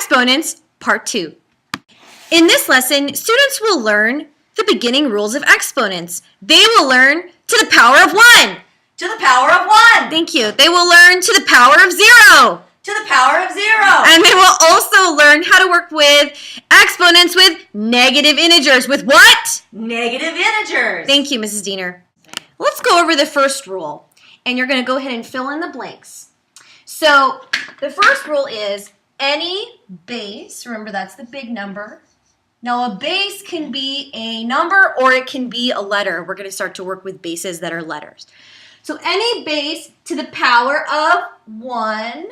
Exponents, Part 2. In this lesson, students will learn the beginning rules of exponents. They will learn to the power of 1. To the power of 1. Thank you. They will learn to the power of 0. To the power of 0. And they will also learn how to work with exponents with negative integers. With what? Negative integers. Thank you, Mrs. Diener. Let's go over the first rule. And you're going to go ahead and fill in the blanks. So the first rule is any base, remember that's the big number. Now a base can be a number or it can be a letter. We're going to start to work with bases that are letters. So any base to the power of 1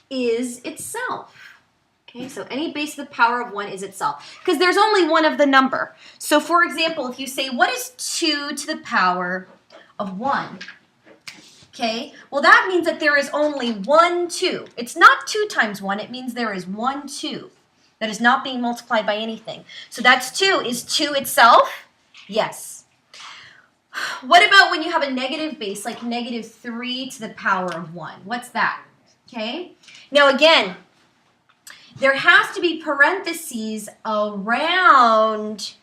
is itself. Okay, so any base to the power of 1 is itself. Because there's only one of the number. So for example, if you say, what is 2 to the power of 1? Okay, well that means that there is only 1 2. It's not 2 times 1, it means there is 1 2. That is not being multiplied by anything. So that's 2. Is 2 itself? Yes. What about when you have a negative base, like negative 3 to the power of 1? What's that? Okay, now again, there has to be parentheses around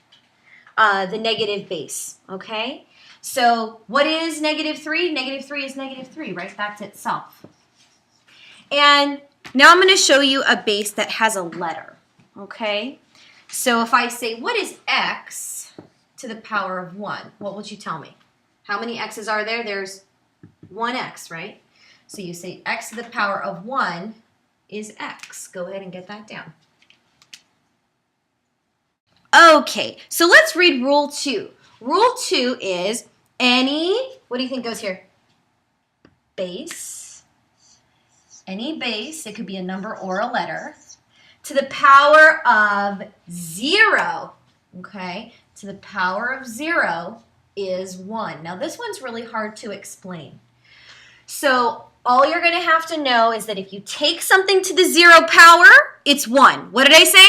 the negative base, okay? So what is negative 3? Negative 3 is negative 3, right? That's itself. And now I'm going to show you a base that has a letter, okay? So if I say, what is x to the power of 1? What would you tell me? How many x's are there? There's 1x, right? So you say x to the power of 1 is x. Go ahead and get that down. Okay, so let's read Rule 2. Rule 2 is any, what do you think goes here? Base. Any base, it could be a number or a letter, to the power of 0, okay? To the power of 0 is 1. Now this one's really hard to explain. So all you're going to have to know is that if you take something to the 0 power, it's 1. What did I say?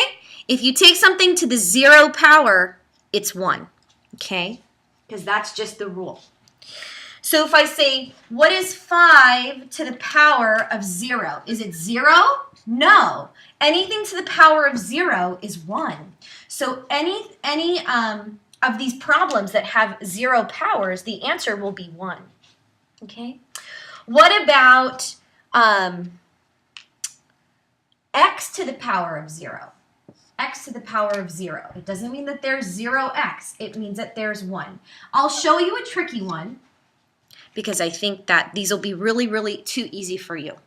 If you take something to the 0 power, it's 1, okay? Because that's just the rule. So if I say, what is 5 to the power of 0? Is it 0? No. Anything to the power of 0 is 1. So any of these problems that have 0 powers, the answer will be 1, okay? What about x to the power of 0? X to the power of 0. It doesn't mean that there's 0x. It means that there's 1. I'll show you a tricky one because I think that these will be really, really too easy for you.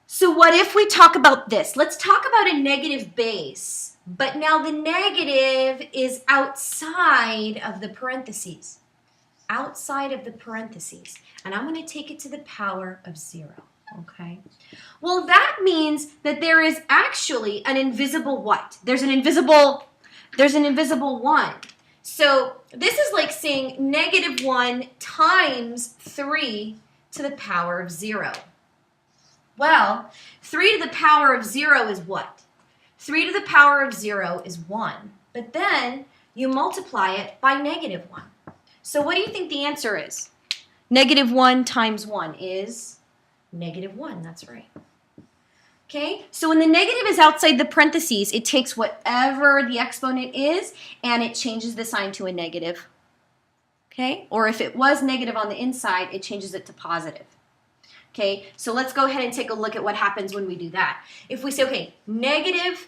So what if we talk about this? Let's talk about a negative base, but now the negative is outside of the parentheses. Outside of the parentheses. And I'm going to take it to the power of 0. Okay. Well, that means that there is actually an invisible what? There's an invisible 1. So this is like saying negative 1 times 3 to the power of 0. Well, 3 to the power of 0 is what? 3 to the power of 0 is 1. But then you multiply it by negative 1. So what do you think the answer is? Negative 1 times 1 is negative 1. That's right. Okay, so when the negative is outside the parentheses, it takes whatever the exponent is and it changes the sign to a negative. Okay, or if it was negative on the inside, it changes it to positive. Okay, so let's go ahead and take a look at what happens when we do that. If we say, okay, negative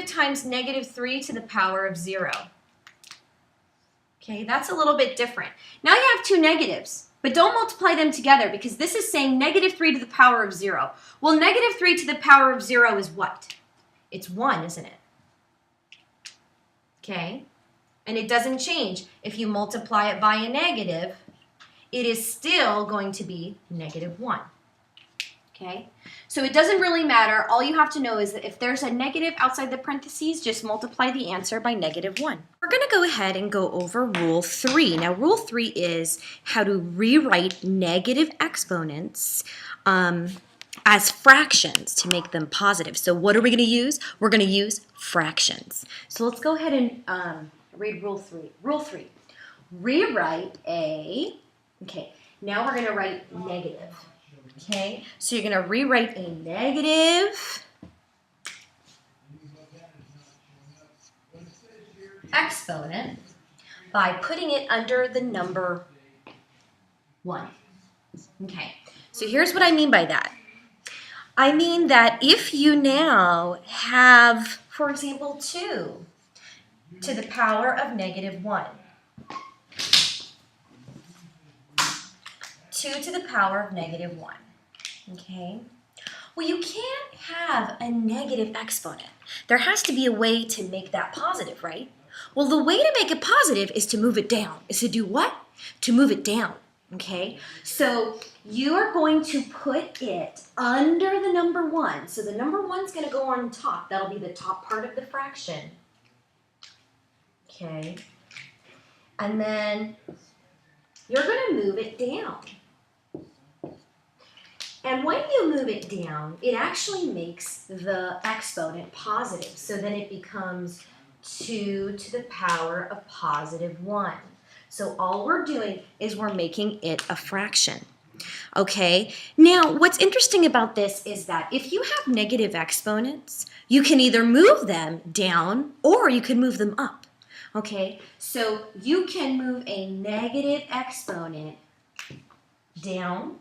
times negative 3 to the power of 0. Okay, that's a little bit different. Now you have two negatives, but don't multiply them together because this is saying negative 3 to the power of 0. Well, negative 3 to the power of 0 is what? It's 1, isn't it? Okay, and it doesn't change. If you multiply it by a negative, it is still going to be negative 1. Okay, so it doesn't really matter. All you have to know is that if there's a negative outside the parentheses, just multiply the answer by negative 1. We're going to go ahead and go over Rule 3. Now, Rule 3 is how to rewrite negative exponents as fractions to make them positive. So what are we going to use? We're going to use fractions. So let's go ahead and read Rule 3. Rule 3, rewrite a, okay, now we're going to write negative. Okay, so you're going to rewrite a negative exponent by putting it under the number 1. Okay, so here's what I mean by that. I mean that if you now have, for example, 2 to the power of negative 1, 2 to the power of negative 1, okay? Well, you can't have a negative exponent. There has to be a way to make that positive, right? Well, the way to make it positive is to move it down. Is to do what? To move it down, okay? So you are going to put it under the number 1. So the number 1's going to go on top. That'll be the top part of the fraction, okay? And then you're going to move it down. And when you move it down, it actually makes the exponent positive. So then it becomes 2 to the power of positive 1. So all we're doing is we're making it a fraction. Okay, now what's interesting about this is that if you have negative exponents, you can either move them down or you can move them up. Okay, so you can move a negative exponent down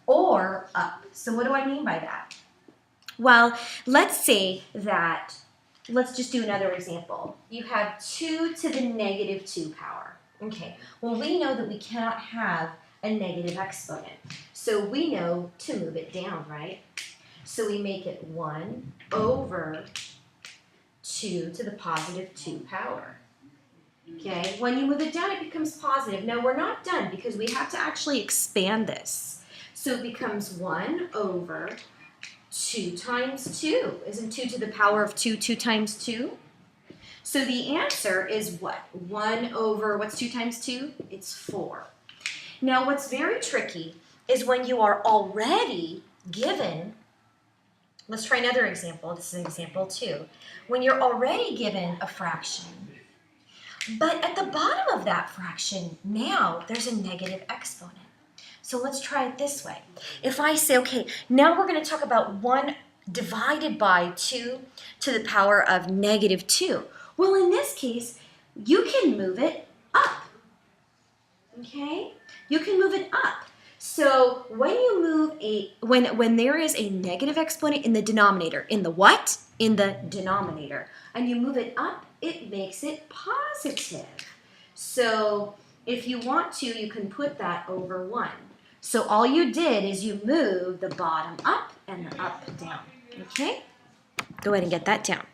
or up. So what do I mean by that? Well, let's say that, let's just do another example. You have 2 to the negative 2 power. Okay, well we know that we cannot have a negative exponent. So we know to move it down, right? So we make it 1 over 2 to the positive 2 power. Okay, when you move it down, it becomes positive. Now we're not done because we have to actually expand this. So it becomes 1 over 2 times 2. Isn't 2 to the power of 2 2 times 2? So the answer is what? 1 over, what's 2 times 2? It's 4. Now what's very tricky is when you are already given, let's try another example. This is example 2. When you're already given a fraction, but at the bottom of that fraction, now there's a negative exponent. So let's try it this way. If I say, okay, now we're going to talk about 1 divided by 2 to the power of negative 2. Well, in this case, you can move it up. Okay? You can move it up. So when you move when there is a negative exponent in the denominator, in the what? In the denominator. And you move it up, it makes it positive. So if you want to, you can put that over 1. So all you did is you moved the bottom up and the up down. Okay? Go ahead and get that down.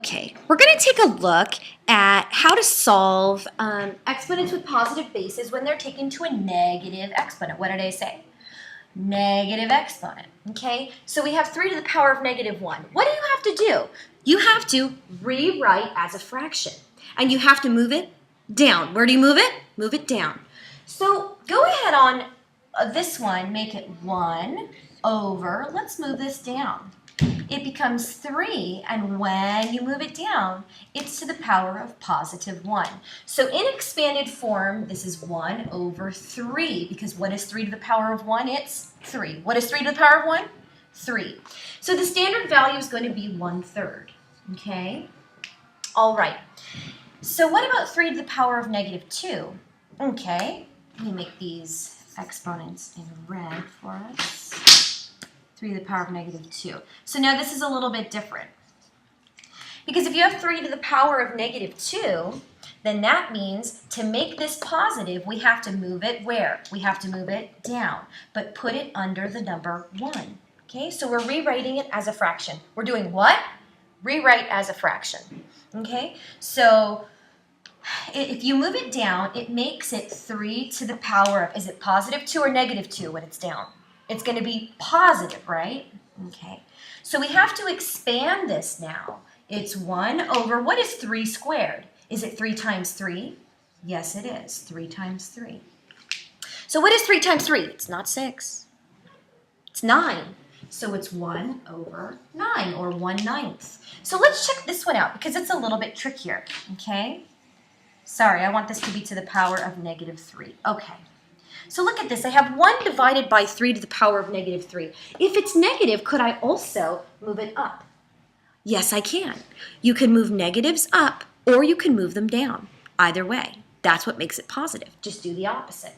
Okay, we're going to take a look at how to solve exponents with positive bases when they're taken to a negative exponent. What did I say? Negative exponent. Okay, so we have 3 to the power of negative 1. What do you have to do? You have to rewrite as a fraction. And you have to move it down. Where do you move it? Move it down. So go ahead on this one, make it 1 over, let's move this down. It becomes 3, and when you move it down, it's to the power of positive 1. So in expanded form, this is 1 over 3, because what is 3 to the power of 1? It's 3. What is 3 to the power of 1? 3. So the standard value is going to be 1/3, okay? All right. So what about 3 to the power of negative 2? Okay, let me make these exponents in red for us. 3 to the power of negative 2. So now this is a little bit different. Because if you have 3 to the power of negative 2, then that means to make this positive, we have to move it where? We have to move it down, but put it under the number 1. Okay, so we're rewriting it as a fraction. We're doing what? Rewrite as a fraction. Okay, so if you move it down, it makes it 3 to the power of, is it positive 2 or negative 2 when it's down? It's going to be positive, right? Okay. So we have to expand this now. It's 1 over, what is 3 squared? Is it 3 times 3? Yes, it is. 3 times 3. So what is 3 times 3? It's not 6. It's 9. So it's 1 over 9, or 1/9. So let's check this one out because it's a little bit trickier, okay? Sorry, I want this to be to the power of negative 3. Okay. So look at this. I have 1 divided by 3 to the power of negative 3. If it's negative, could I also move it up? Yes, I can. You can move negatives up or you can move them down. Either way. That's what makes it positive. Just do the opposite.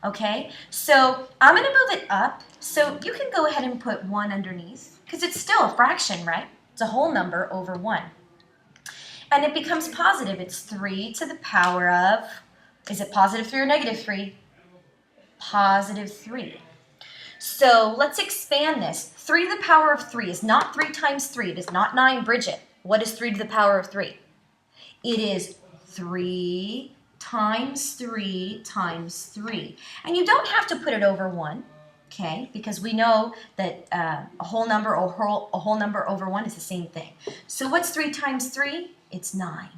Okay, so I'm going to move it up. So you can go ahead and put 1 underneath because it's still a fraction, right? It's a whole number over 1. And it becomes positive. It's 3 to the power of, is it positive 3 or negative 3? Positive 3. So let's expand this. 3 to the power of 3 is not 3 times 3. It is not 9, Bridget. What is 3 to the power of 3? It is 3 times 3 times 3. And you don't have to put it over 1, okay? Because we know that a whole number or a whole number over 1 is the same thing. So what's 3 times 3? It's 9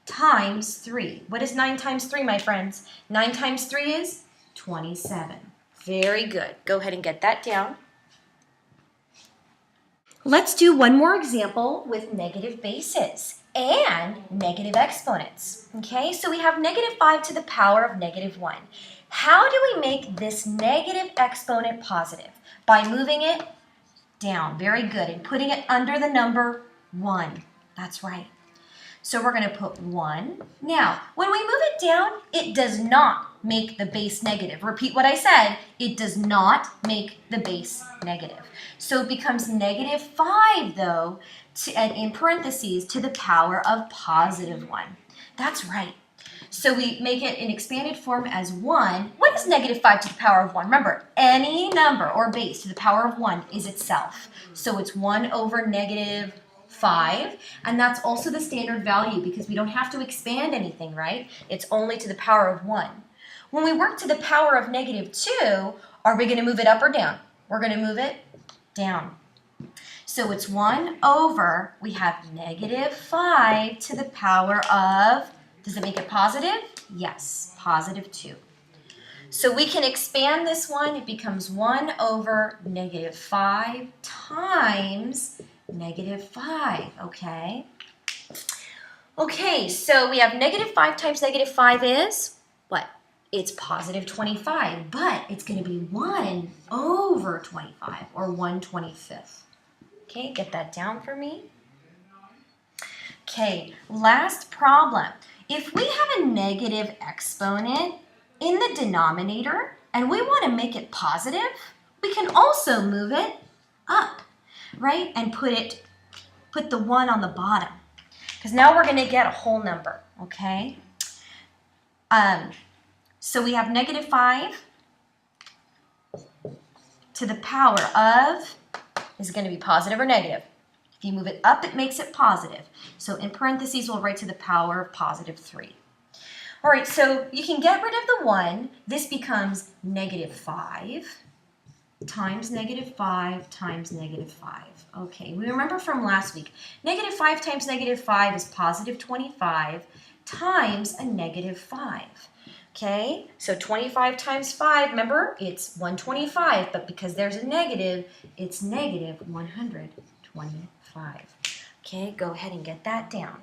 times 3. What is 9 times 3, my friends? 9 times 3 is 27. Very good. Go ahead and get that down. Let's do one more example with negative bases and negative exponents. Okay, so we have negative 5 to the power of negative 1. How do we make this negative exponent positive? By moving it down. Very good. And putting it under the number 1. That's right. So we're going to put 1. Now, when we move it down, it does not make the base negative. Repeat what I said. It does not make the base negative. So it becomes negative 5, though, and in parentheses, to the power of positive 1. That's right. So we make it in expanded form as 1. What is negative 5 to the power of 1? Remember, any number or base to the power of 1 is itself. So it's 1 over negative 5, and that's also the standard value because we don't have to expand anything, right? It's only to the power of 1. When we work to the power of negative 2, are we going to move it up or down? We're going to move it down. So it's 1 over, we have negative 5 to the power of, does it make it positive? Yes, positive 2. So we can expand this one. It becomes 1 over negative 5 times negative 5, okay? Okay, so we have negative 5 times negative 5 is what? It's positive 25, but it's going to be 1 over 25, or 1/25. Okay, get that down for me. Okay, last problem. If we have a negative exponent in the denominator and we want to make it positive, we can also move it up, right? And put the 1 on the bottom. Because now we're going to get a whole number, okay? So we have negative 5 to the power of, is it going to be positive or negative? If you move it up, it makes it positive. So in parentheses, we'll write to the power of positive 3. All right, so you can get rid of the 1. This becomes negative 5 times negative 5 times negative 5. Okay, we remember from last week, negative 5 times negative 5 is positive 25 times a negative 5. Okay, so 25 times 5, remember, it's 125, but because there's a negative, it's negative 125. Okay, go ahead and get that down.